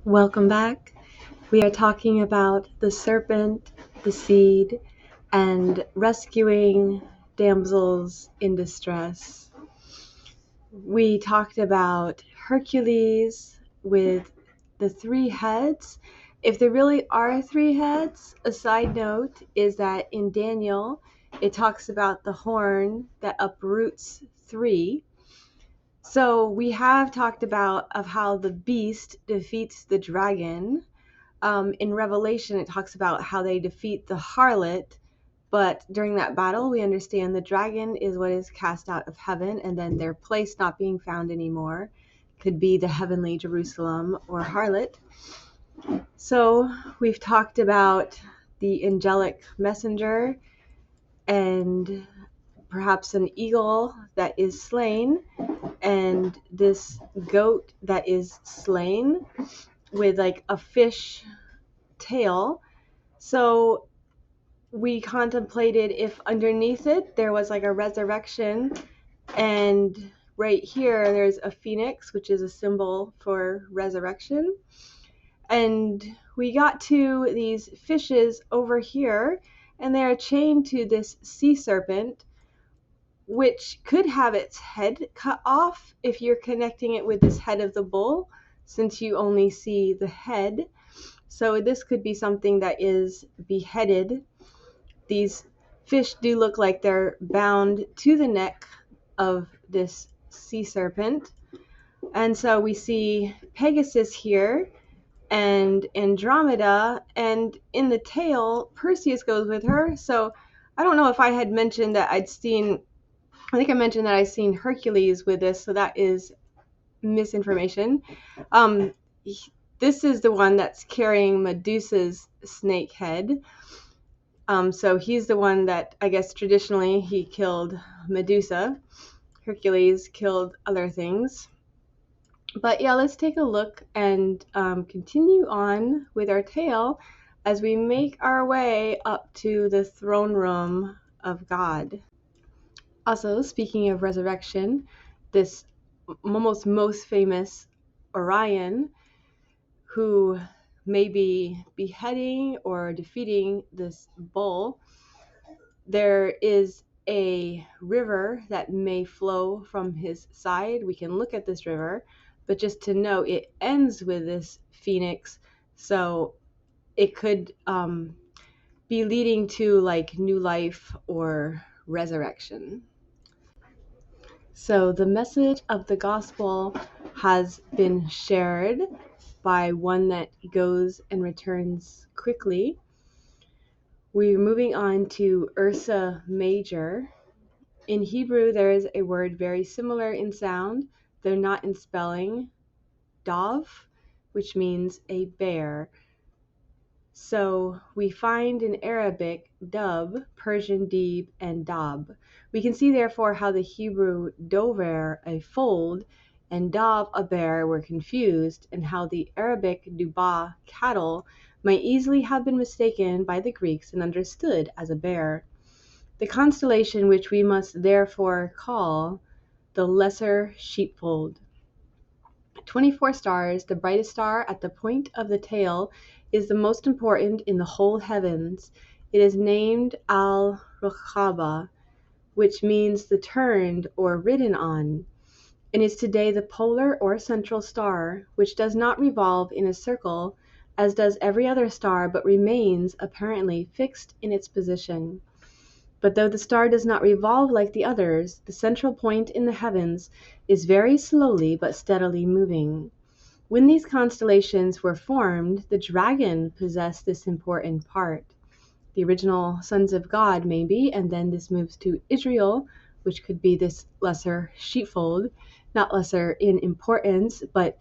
Welcome back. We are talking about the serpent, the seed, and rescuing damsels in distress. We talked about Hercules with the three heads. If there really are three heads, a side note is that in Daniel, it talks about the horn that uproots three. So we have talked about of how the beast defeats the dragon. In Revelation, it talks about how they defeat the harlot, but during that battle, we understand the dragon is what is cast out of heaven, and then their place not being found anymore could be the heavenly Jerusalem or harlot. So we've talked about the angelic messenger and perhaps an eagle that is slain, and this goat that is slain with like a fish tail. So we contemplated if underneath it there was like a resurrection, and right here there's a phoenix, which is a symbol for resurrection. And we got to these fishes over here, and they are chained to this sea serpent, which could have its head cut off if you're connecting it with this head of the bull, since you only see the head. So this could be something that is beheaded. These fish do look like they're bound to the neck of this sea serpent. And so we see Pegasus here and Andromeda, and in the tail, Perseus goes with her. So I don't know if I had mentioned that I think I mentioned that I'd seen Hercules with this, so that is misinformation. Um, this is the one that's carrying Medusa's snake head. So he's the one that I guess traditionally he killed Medusa. Hercules killed other things. But yeah, let's take a look and continue on with our tale as we make our way up to the throne room of God. Also, speaking of resurrection, this almost most famous Orion, who may be beheading or defeating this bull, there is a river that may flow from his side. We can look at this river, but just to know, it ends with this phoenix, so it could be leading to like new life or resurrection. So the message of the gospel has been shared by one that goes and returns quickly. We're moving on to Ursa Major. In Hebrew, there is a word very similar in sound, though not in spelling, dov, which means a bear. So we find in Arabic dub, Persian deeb, and dab. We can see therefore how the Hebrew dover, a fold, and dab, a bear, were confused, and how the Arabic duba, cattle, might easily have been mistaken by the Greeks and understood as a bear. The constellation which we must therefore call the Lesser Sheepfold. 24 stars, the brightest star at the point of the tail, is the most important in the whole heavens. It is named Al-Rukhaba, which means the turned or ridden on, and is today the polar or central star, which does not revolve in a circle as does every other star, but remains apparently fixed in its position. But though the star does not revolve like the others, the central point in the heavens is very slowly but steadily moving. When these constellations were formed, the dragon possessed this important part. The original sons of God, maybe, and then this moves to Israel, which could be this lesser sheepfold, not lesser in importance, but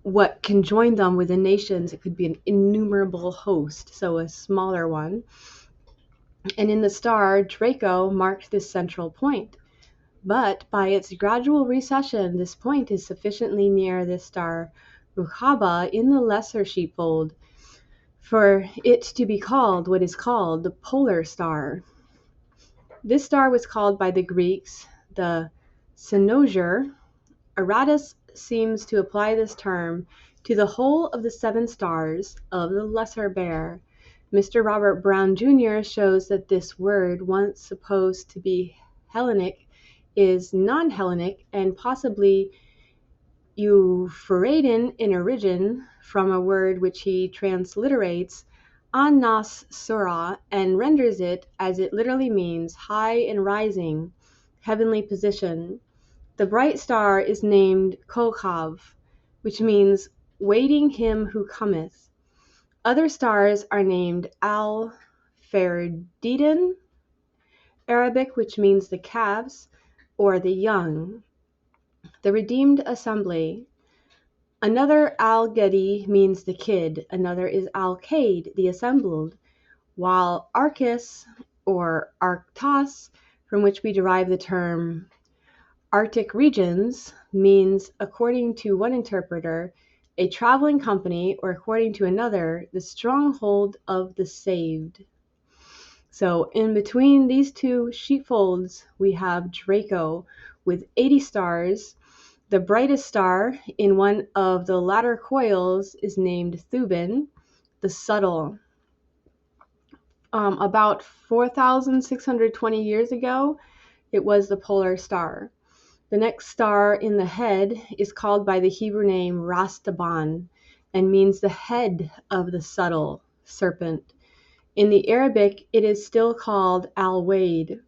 what can join them with the nations, it could be an innumerable host, so a smaller one. And in the star, Draco marked this central point. But by its gradual recession, this point is sufficiently near this star Rukhaba in the lesser sheepfold for it to be called what is called the polar star. This star was called by the Greeks the cynosure. Aratus seems to apply this term to the whole of the 7 stars of the Lesser Bear. Mr. Robert Brown Jr. shows that this word, once supposed to be Hellenic, is non-Hellenic and possibly Euphratean in origin, from a word which he transliterates An-Nas Surah and renders it as it literally means high and rising, heavenly position. The bright star is named Kokav, which means waiting him who cometh. Other stars are named Al-Ferdiden, Arabic, which means the calves or the young. The redeemed assembly. Another Al-Gedi means the kid, another is Al-Kaid, the assembled, while Arcus or Arctos, from which we derive the term Arctic regions, means, according to one interpreter, a traveling company, or according to another, the stronghold of the saved. So in between these two sheepfolds, we have Draco with 80 stars. The brightest star in one of the latter coils is named Thuban, the subtle. About 4,620 years ago, it was the polar star. The next star in the head is called by the Hebrew name Ras Taban and means the head of the subtle serpent. In the Arabic, it is still called Al-Wade,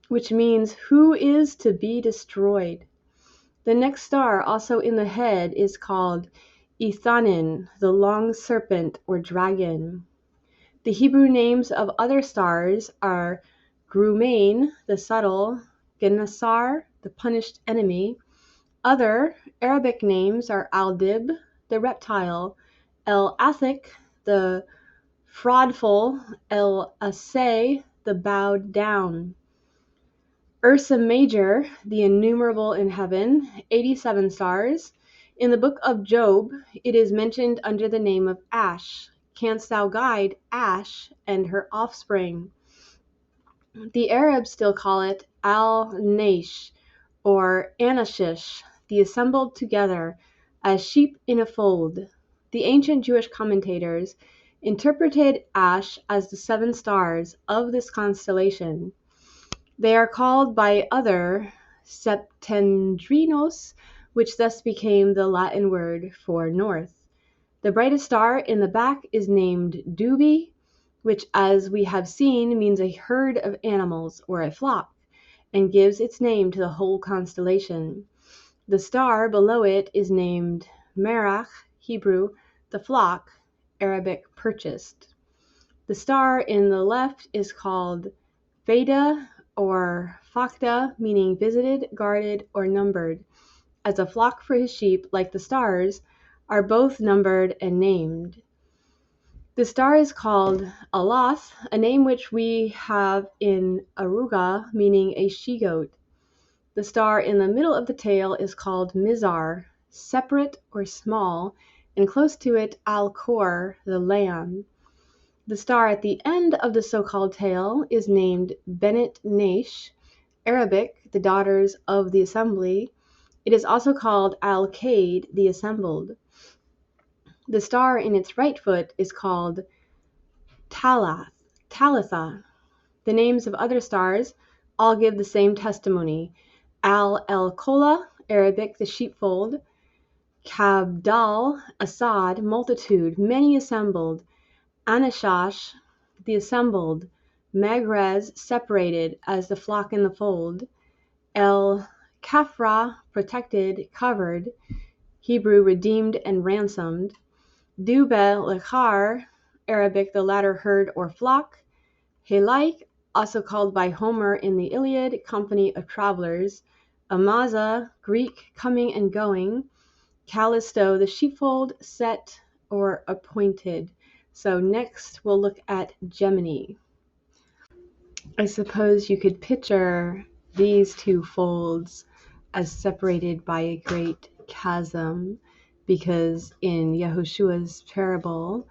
which means who is to be destroyed. The next star, also in the head, is called Ethanin, the long serpent or dragon. The Hebrew names of other stars are Grumain, the subtle, Genasar, the punished enemy. Other Arabic names are Al-Dib, the reptile, El-Athik, the fraudful, El-Asay, the bowed down. Ursa Major, the innumerable in heaven, 87 stars. In the book of Job, it is mentioned under the name of Ash. Canst thou guide Ash and her offspring? The Arabs still call it Al-Naish or Anashish, the assembled together, as sheep in a fold. The ancient Jewish commentators interpreted Ash as the 7 stars of this constellation. They are called by other Septendrinos, which thus became the Latin word for north. The brightest star in the back is named Dubi, which, as we have seen, means a herd of animals or a flock, and gives its name to the whole constellation. The star below it is named Merach, Hebrew, the flock, Arabic, purchased. The star in the left is called Veda or Fakta, meaning visited, guarded, or numbered, as a flock for his sheep, like the stars, are both numbered and named. The star is called Aloth, a name which we have in Aruga, meaning a she-goat. The star in the middle of the tail is called Mizar, separate or small, and close to it Al-Kor, the lamb. The star at the end of the so-called tail is named Benet Naish, Arabic, the daughters of the assembly. It is also called Al-Kaid, the assembled. The star in its right foot is called Talitha. The names of other stars all give the same testimony. Al-El-Kola, Arabic, the sheepfold. Kabdal, Assad, multitude, many assembled. Anashash, the assembled. Magrez, separated, as the flock in the fold. El-Kafra, protected, covered. Hebrew, redeemed and ransomed. Dube-Lechar, Arabic, the latter herd or flock. Helaik, also called by Homer in the Iliad, company of travelers. Amaza, Greek, coming and going. Callisto, the sheepfold, set or appointed. So next we'll look at Gemini. I suppose you could picture these two folds as separated by a great chasm, because in Yehoshua's parable,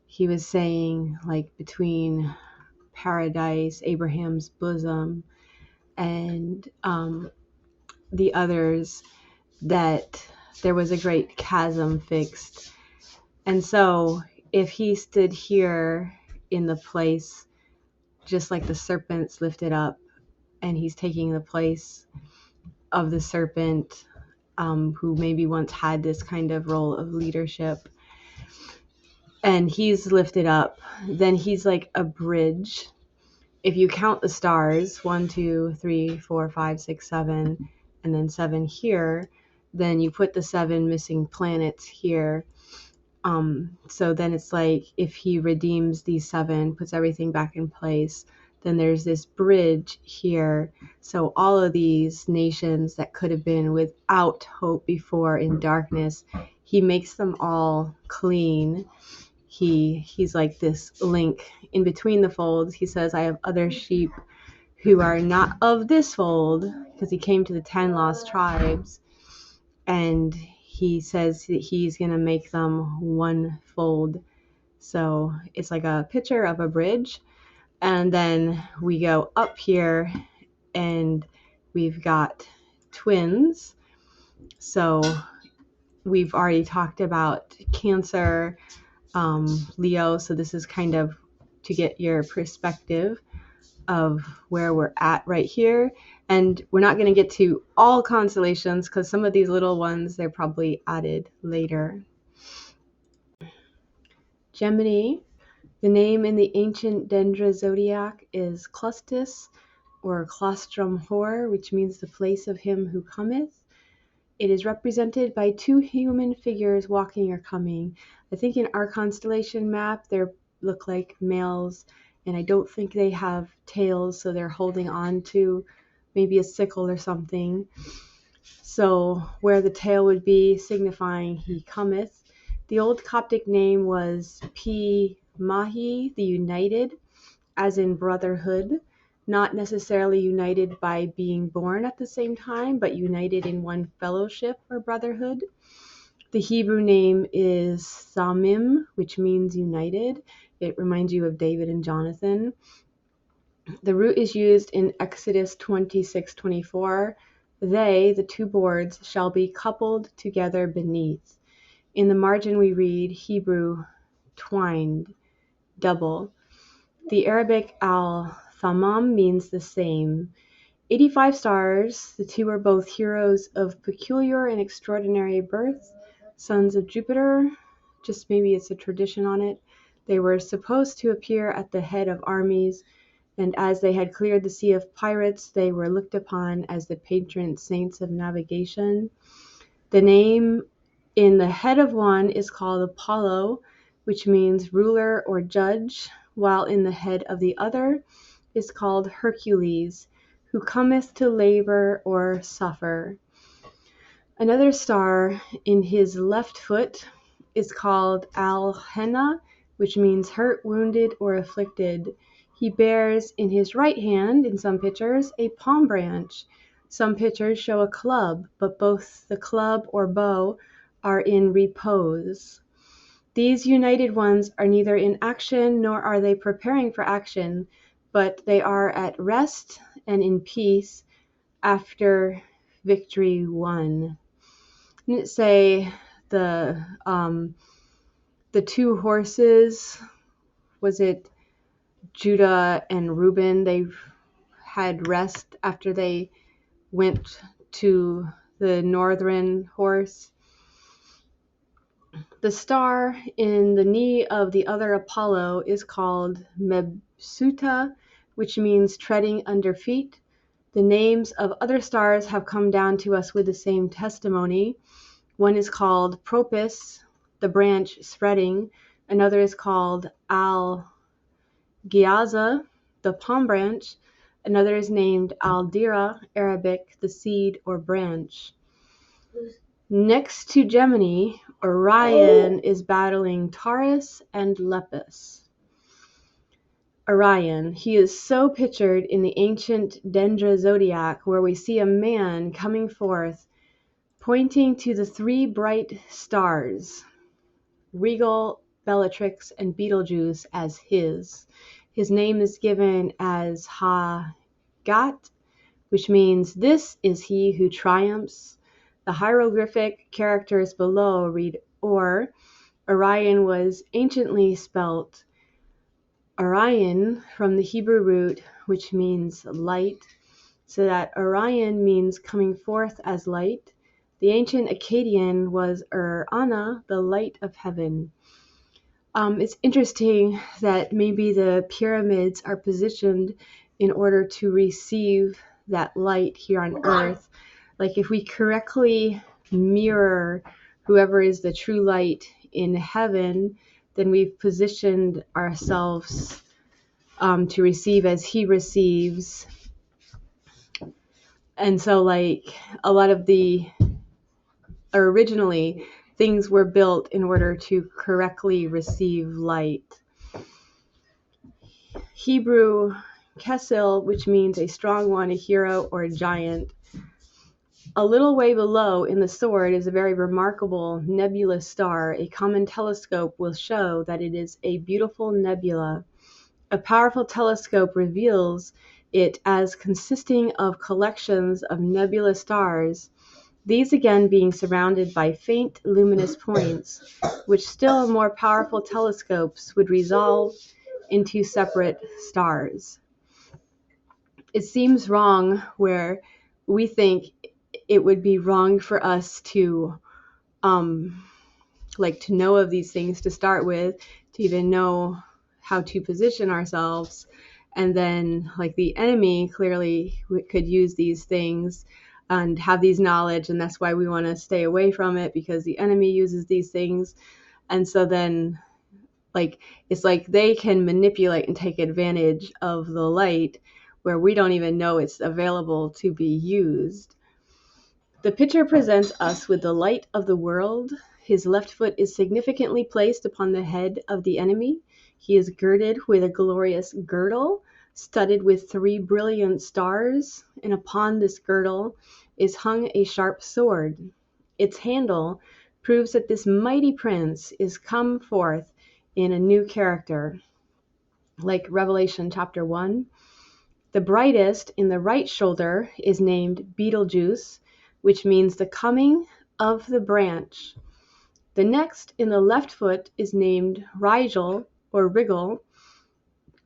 he was saying, like, between paradise, Abraham's bosom, and the others, that there was a great chasm fixed. And so if he stood here in the place, just like the serpent's lifted up, and he's taking the place of the serpent, who maybe once had this kind of role of leadership, and he's lifted up, then he's like a bridge. If you count the stars, 1, 2, 3, 4, 5, 6, 7, and then 7 here, then you put the 7 missing planets here. So then it's like if he redeems these 7, puts everything back in place, then there's this bridge here. So all of these nations that could have been without hope before in darkness, he makes them all clean. He's like this link in between the folds. He says, I have other sheep who are not of this fold, because he came to the 10 lost tribes, and he says that he's going to make them one fold. So it's like a picture of a bridge. And then we go up here and we've got twins. So we've already talked about Cancer, Leo. So this is kind of to get your perspective of where we're at right here. And we're not going to get to all constellations because some of these little ones, they're probably added later. Gemini, the name in the ancient Dendra zodiac is Clustis, or Claustrum Hor, which means the place of him who cometh. It is represented by 2 human figures walking or coming. I think in our constellation map, they look like males, and I don't think they have tails, so they're holding on to maybe a sickle or something. So where the tail would be signifying he cometh. The old Coptic name was Pi Mahi, the united, as in brotherhood, not necessarily united by being born at the same time, but united in one fellowship or brotherhood. The Hebrew name is Samim, which means united. It reminds you of David and Jonathan. The root is used in Exodus 26:24. They, the 2 boards, shall be coupled together beneath. In the margin we read Hebrew twined, double. The Arabic al-Thamam means the same. 85 stars, the 2 are both heroes of peculiar and extraordinary birth, sons of Jupiter, just maybe it's a tradition on it. They were supposed to appear at the head of armies, and as they had cleared the sea of pirates, they were looked upon as the patron saints of navigation. The name in the head of one is called Apollo, which means ruler or judge, while in the head of the other is called Hercules, who cometh to labor or suffer. Another star in his left foot is called Al-Henna, which means hurt, wounded, or afflicted. He bears in his right hand, in some pictures, a palm branch. Some pictures show a club, but both the club or bow are in repose. These united ones are neither in action nor are they preparing for action, but they are at rest and in peace after victory won. Didn't it say the 2 horses, was it Judah and Reuben, they had rest after they went to the northern horse? The star in the knee of the other Apollo is called Mebsuta, which means treading under feet. The names of other stars have come down to us with the same testimony. One is called Propus, the branch spreading. Another is called Al-Ghiaza, the palm branch. Another is named Al-Dira, Arabic, the seed or branch. Next to Gemini, Orion is battling Taurus and Lepus. Orion, he is so pictured in the ancient Dendra zodiac, where we see a man coming forth pointing to the 3 bright stars, Regal, Bellatrix, and Betelgeuse, as his. His name is given as Ha-Gat, which means this is he who triumphs. The hieroglyphic characters below read Or. Orion was anciently spelt Orion from the Hebrew root, which means light, so that Orion means coming forth as light. The ancient Akkadian was Ana, the light of heaven. It's interesting that maybe the pyramids are positioned in order to receive that light here on earth. Like if we correctly mirror whoever is the true light in heaven, then we've positioned ourselves to receive as he receives. And so like a lot of originally things were built in order to correctly receive light. Hebrew Kesil, which means a strong one, a hero, or a giant. A little way below in the sword is a very remarkable nebulous star. A common telescope will show that it is a beautiful nebula. A powerful telescope reveals it as consisting of collections of nebulous stars, these again being surrounded by faint luminous points, which still more powerful telescopes would resolve into separate stars. It seems wrong where we think it would be wrong for us to to know of these things to start with, to even know how to position ourselves. And then like the enemy clearly could use these things and have these knowledge, and that's why we want to stay away from it, because the enemy uses these things. And so then like it's like they can manipulate and take advantage of the light where we don't even know it's available to be used. The picture presents us with the light of the world. His left foot is significantly placed upon the head of the enemy. He is girded with a glorious girdle, studded with 3 brilliant stars, and upon this girdle is hung a sharp sword. Its handle proves that this mighty prince is come forth in a new character, like Revelation chapter 1. The brightest in the right shoulder is named Betelgeuse, which means the coming of the branch. The next in the left foot is named Rigel or Wriggle,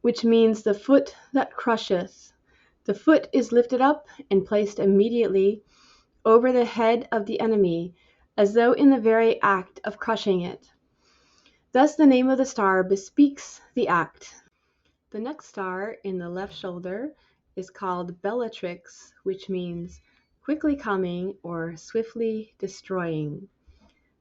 which means the foot that crusheth. The foot is lifted up and placed immediately over the head of the enemy, as though in the very act of crushing it. Thus the name of the star bespeaks the act. The next star in the left shoulder is called Bellatrix, which means quickly coming or swiftly destroying.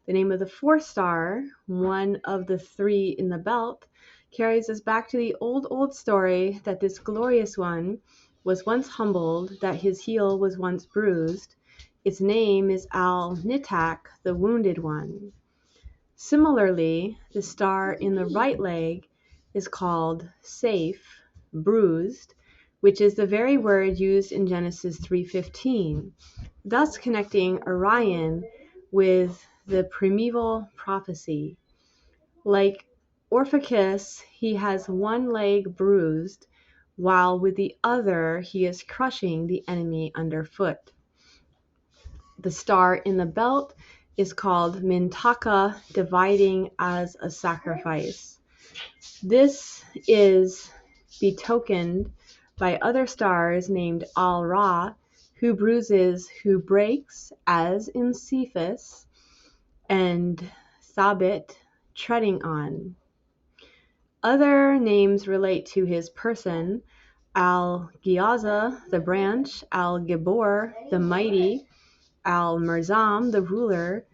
The name of the fourth star, one of the 3 in the belt, carries us back to the old story that this glorious one was once humbled, that his heel was once bruised. Its name is Al-Nitak, the wounded one. Similarly, the star in the right leg is called Safe, bruised, which is the very word used in Genesis 3:15, thus connecting Orion with the primeval prophecy. Like Orpheus, he has one leg bruised, while with the other he is crushing the enemy underfoot. The star in the belt is called Mintaka, dividing as a sacrifice. This is betokened by other stars named Al-Ra, who bruises, who breaks, as in Cephas, and Thabit, treading on. Other names relate to his person: Al-Ghiaza, the branch; Al-Gibor, the mighty; Al-Murzam, the ruler;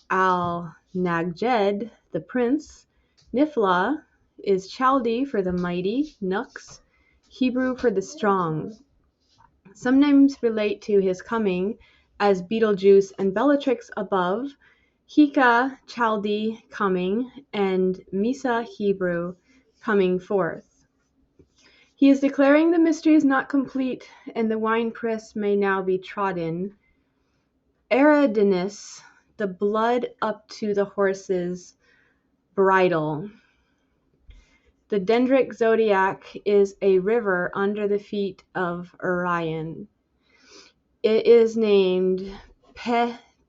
Al-Nagjed, the prince. Nifla is Chaldee for the mighty, Nux, Hebrew for the strong. Some names relate to his coming, as Betelgeuse and Bellatrix above, Hika, Chaldee, coming, and Misa, Hebrew, coming forth. He is declaring the mystery is not complete, and the winepress may now be trodden. Eridanus, the blood up to the horse's bridle. The Dendric zodiac is a river under the feet of Orion. It is named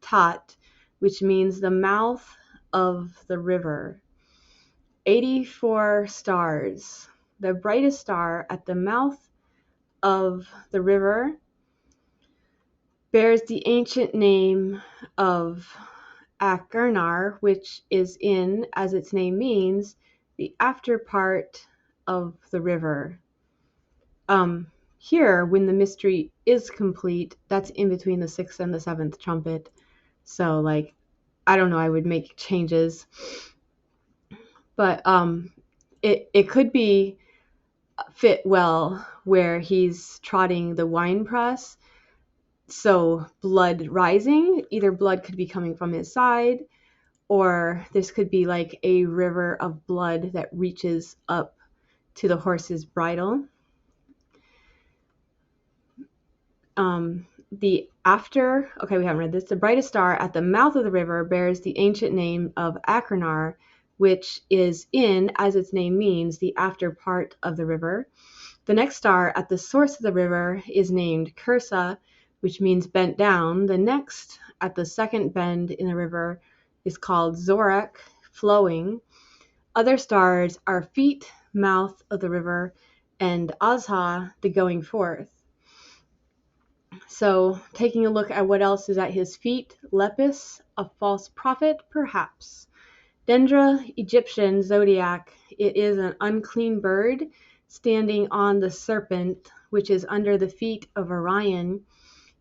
Tat, which means the mouth of the river. 84 stars. The brightest star at the mouth of the river bears the ancient name of Achernar, which is in, as its name means, the after part of the river. Here, when the mystery is complete, that's in between the sixth and the seventh trumpet. So, like, I don't know, I would make changes. But it could be fit well where he's trotting the wine press. So blood rising, either blood could be coming from his side, or this could be like a river of blood that reaches up to the horse's bridle. We haven't read this. The brightest star at the mouth of the river bears the ancient name of Achernar, which is in, as its name means, the after part of the river. The next star at the source of the river is named Cursa, which means bent down. The next at the second bend in the river is called Zorak, flowing. Other stars are feet, mouth of the river, and Azha, the going forth. So taking a look at what else is at his feet, Lepus, a false prophet, perhaps. Dendra, Egyptian zodiac, it is an unclean bird standing on the serpent, which is under the feet of Orion.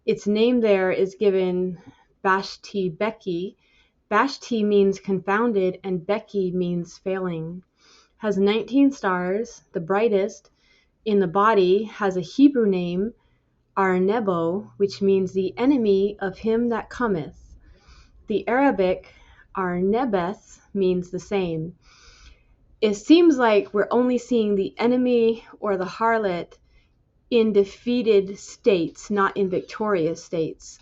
Its name there is given Bashti Beki. Bashti means confounded and Beki means failing. Has 19 stars, the brightest. In the body has a Hebrew name, Arnebo, which means the enemy of him that cometh. The Arabic Arnebeth means the same. It seems like we're only seeing the enemy or the harlot in defeated states, not in victorious states.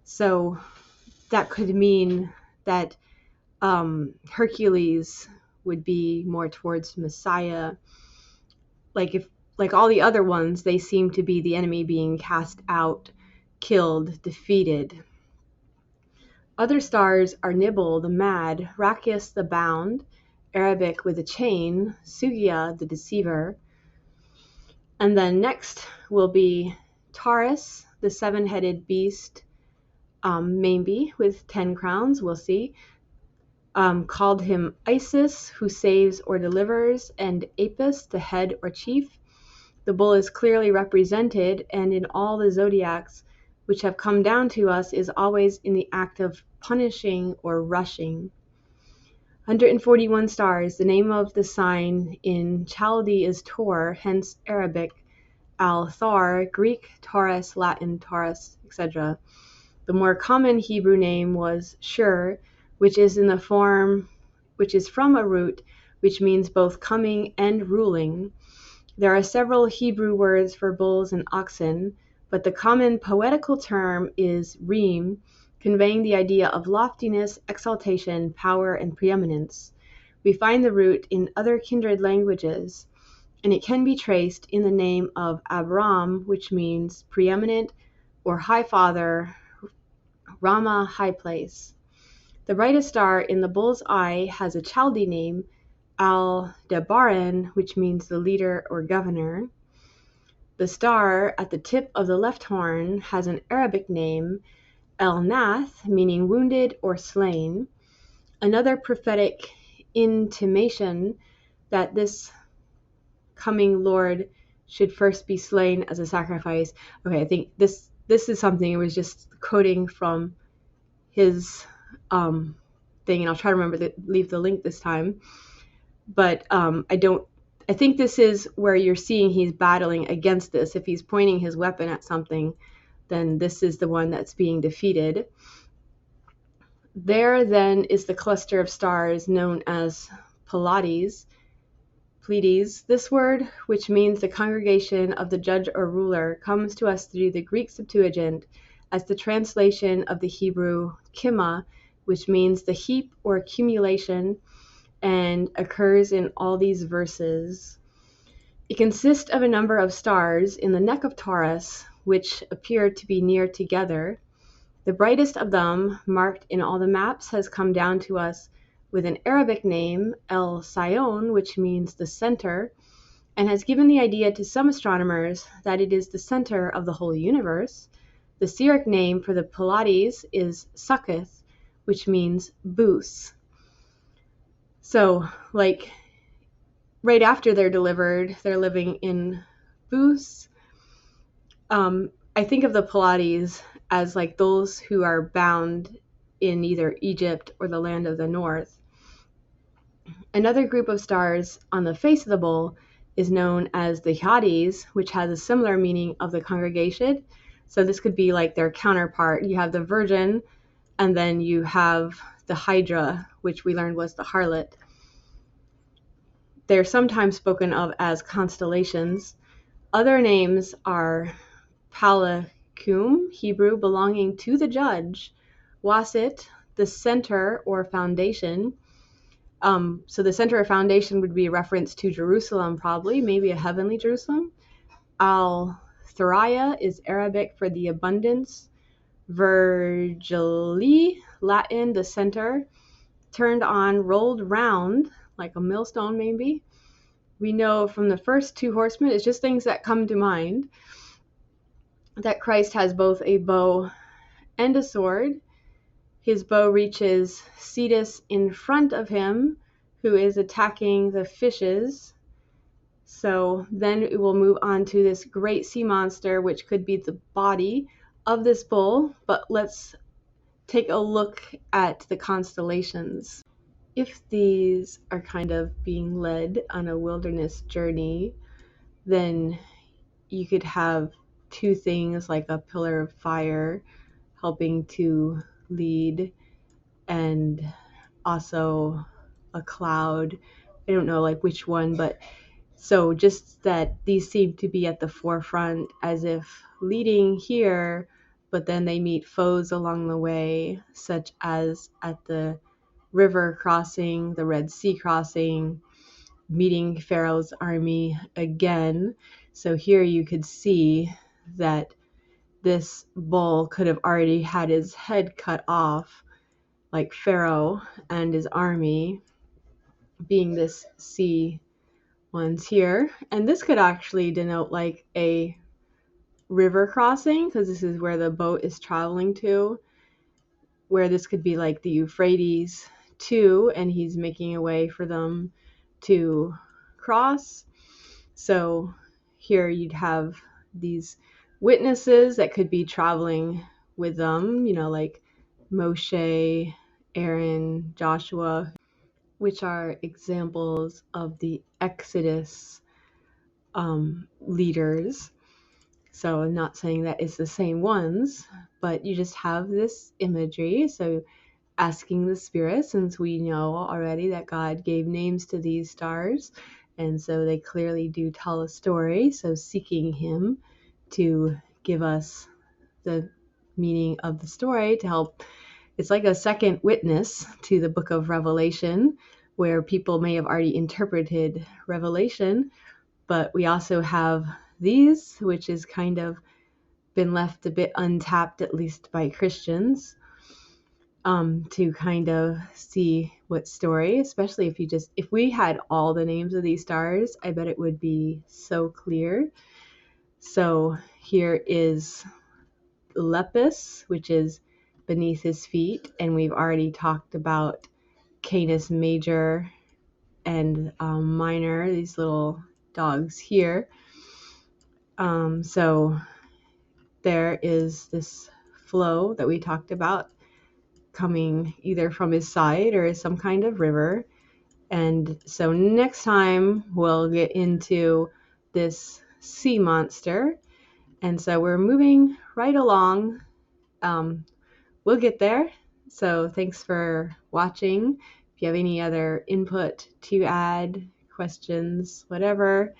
So that could mean that Hercules would be more towards Messiah. Like all the other ones, they seem to be the enemy being cast out, killed, defeated. Other stars are Nibble, the mad, Rakius, the bound, Arabic with a chain, Sugia, the deceiver. And then next will be Taurus, the seven-headed beast, maybe with 10 crowns, we'll see. Called him Isis, who saves or delivers, and Apis, the head or chief. The bull is clearly represented, and in all the zodiacs which have come down to us is always in the act of punishing or rushing. 141 stars. The name of the sign in Chaldee is Tor, hence Arabic Al-Thar, Greek Taurus, Latin Taurus, etc. The more common Hebrew name was Shur, which is from a root which means both coming and ruling. There are several Hebrew words for bulls and oxen, but the common poetical term is reem, conveying the idea of loftiness, exaltation, power, and preeminence. We find the root in other kindred languages, and it can be traced in the name of Abram, which means preeminent or high father, Rama, high place. The brightest star in the bull's eye has a Chaldee name, Al-Debaran, which means the leader or governor. The star at the tip of the left horn has an Arabic name, El-Nath, meaning wounded or slain. Another prophetic intimation that this coming Lord should first be slain as a sacrifice. Okay, I think this is something it was just quoting from his thing, and I'll try to remember to leave the link this time. But I think this is where you're seeing he's battling against this. If he's pointing his weapon at something, then this is the one that's being defeated. There then is the cluster of stars known as Pleiades. This word, which means the congregation of the judge or ruler, comes to us through the Greek Septuagint as the translation of the Hebrew kima, which means the heap or accumulation, and occurs in all these verses. It consists of a number of stars in the neck of Taurus, which appear to be near together. The brightest of them, marked in all the maps, has come down to us with an Arabic name, El Sayon, which means the center, and has given the idea to some astronomers that it is the center of the whole universe. The Syriac name for the Pleiades is Succoth, which means Bus. So, like, right after they're delivered, they're living in Bus. I think of the Pleiades as like those who are bound in either Egypt or the land of the north. Another group of stars on the face of the bowl is known as the Hyades, which has a similar meaning of the congregation. So this could be like their counterpart. You have the Virgin, and then you have the Hydra, which we learned was the harlot. They're sometimes spoken of as constellations. Other names are Palacum, Hebrew, belonging to the judge. Wasit, the center or foundation. So the center or foundation would be a reference to Jerusalem, probably, maybe a heavenly Jerusalem. Al-Thuraya is Arabic for the abundance. Virgili, Latin, the center. Turned on, rolled round, like a millstone maybe. We know from the first two horsemen, it's just things that come to mind, that Christ has both a bow and a sword. His bow reaches Cetus in front of him, who is attacking the fishes. So then it will move on to this great sea monster, which could be the body of this bull. But let's take a look at the constellations. If these are kind of being led on a wilderness journey, then you could have two things, like a pillar of fire helping to lead, and also a cloud. I don't know like which one, but so just that these seem to be at the forefront as if leading here, but then they meet foes along the way, such as at the river crossing, the Red Sea crossing, meeting Pharaoh's army again. So here you could see that this bull could have already had his head cut off, like Pharaoh and his army, being this sea ones here. And this could actually denote like a river crossing, because this is where the boat is traveling to, where this could be like the Euphrates too, and he's making a way for them to cross. So here you'd have these witnesses that could be traveling with them, like Moshe, Aaron, Joshua, which are examples of the Exodus leaders. So I'm not saying that it's the same ones, but you just have this imagery. So asking the Spirit, since we know already that God gave names to these stars, and so they clearly do tell a story. So seeking Him to give us the meaning of the story to help. It's like a second witness to the book of Revelation, where people may have already interpreted Revelation, but we also have these, which is kind of been left a bit untapped, at least by Christians, to kind of see what story, especially if we had all the names of these stars, I bet it would be so clear. So here is Lepus, which is beneath his feet, and we've already talked about Canis Major and Minor, these little dogs here. So there is this flow that we talked about coming either from his side or some kind of river. And so next time we'll get into this sea monster. And so we're moving right along. We'll get there. So thanks for watching. If you have any other input to add, questions, whatever,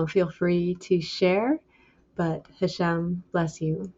feel free to share. But Hashem bless you.